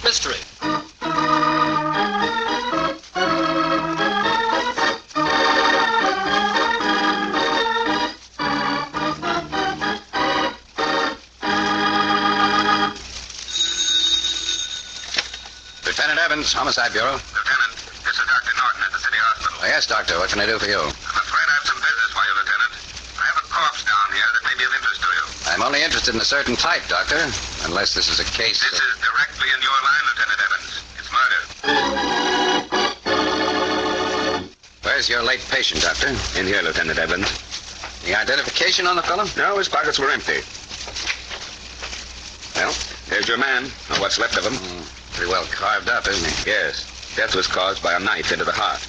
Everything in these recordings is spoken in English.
mystery. Lieutenant Evans, Homicide Bureau. Lieutenant, this is Dr. Norton at the city hospital. Yes, Doctor. What can I do for you? I'm afraid I have some business for you, Lieutenant. I have a corpse down here that may be of interest to you. I'm only interested in a certain type, Doctor. Unless this is a case This is directly in your line, Lieutenant Evans. It's murder. Where's your late patient, Doctor? In here, Lieutenant Evans. The identification on the fellow? No, his pockets were empty. Well, there's your man, or what's left of him. Pretty well carved up, isn't he? Yes. Death was caused by a knife into the heart.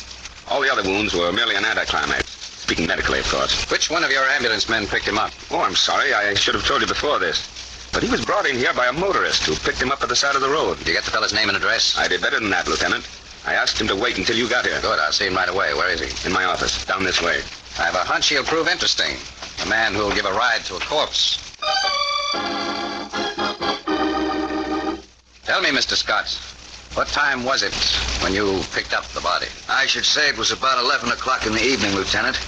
All the other wounds were merely an anticlimax. Speaking medically, of course. Which one of your ambulance men picked him up? Oh, I'm sorry. I should have told you before this. But he was brought in here by a motorist who picked him up at the side of the road. Did you get the fellow's name and address? I did better than that, Lieutenant. I asked him to wait until you got here. Good. I'll see him right away. Where is he? In my office. Down this way. I have a hunch he'll prove interesting. A man who'll give a ride to a corpse. Tell me, Mr. Scott, what time was it when you picked up the body? I should say it was about 11 o'clock in the evening, Lieutenant.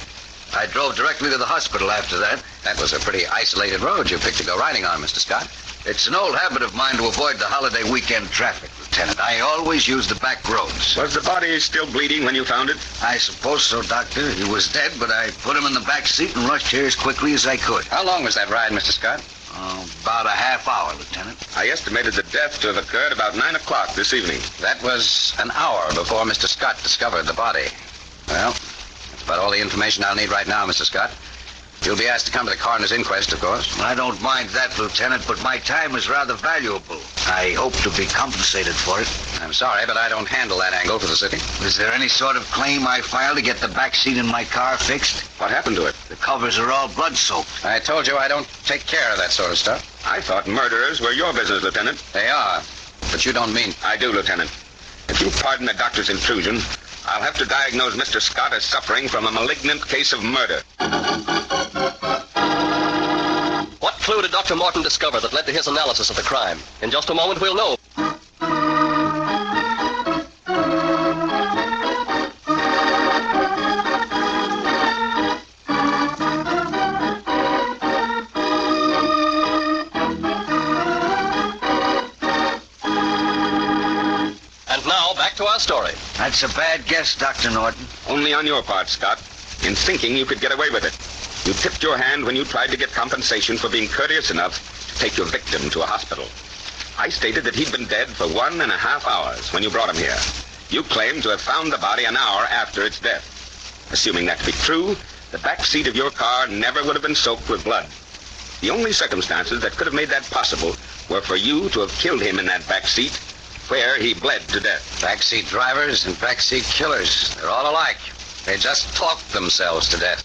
I drove directly to the hospital after that. That was a pretty isolated road you picked to go riding on, Mr. Scott. It's an old habit of mine to avoid the holiday weekend traffic, Lieutenant. I always use the back roads. Was the body still bleeding when you found it? I suppose so, Doctor. He was dead, but I put him in the back seat and rushed here as quickly as I could. How long was that ride, Mr. Scott? About a half hour, Lieutenant. I estimated the death to have occurred about 9 o'clock this evening. That was an hour before Mr. Scott discovered the body. Well, that's about all the information I'll need right now, Mr. Scott. You'll be asked to come to the coroner's inquest, of course. I don't mind that, Lieutenant, but my time is rather valuable. I hope to be compensated for it. I'm sorry, but I don't handle that angle for the city. Is there any sort of claim I filed to get the back seat in my car fixed? What happened to it? The covers are all blood-soaked. I told you I don't take care of that sort of stuff. I thought murderers were your business, Lieutenant. They are, but you don't mean... I do, Lieutenant. If you pardon the doctor's intrusion, I'll have to diagnose Mr. Scott as suffering from a malignant case of murder. What clue did Dr. Morton discover that led to his analysis of the crime? In just a moment, we'll know. And now, back to our story. That's a bad guess, Dr. Norton. Only on your part, Scott. In thinking you could get away with it. You tipped your hand when you tried to get compensation for being courteous enough to take your victim to a hospital. I stated that he'd been dead for 1.5 hours when you brought him here. You claimed to have found the body an hour after its death. Assuming that to be true, the back seat of your car never would have been soaked with blood. The only circumstances that could have made that possible were for you to have killed him in that back seat, where he bled to death. Backseat drivers and backseat killers, they're all alike. They just talk themselves to death.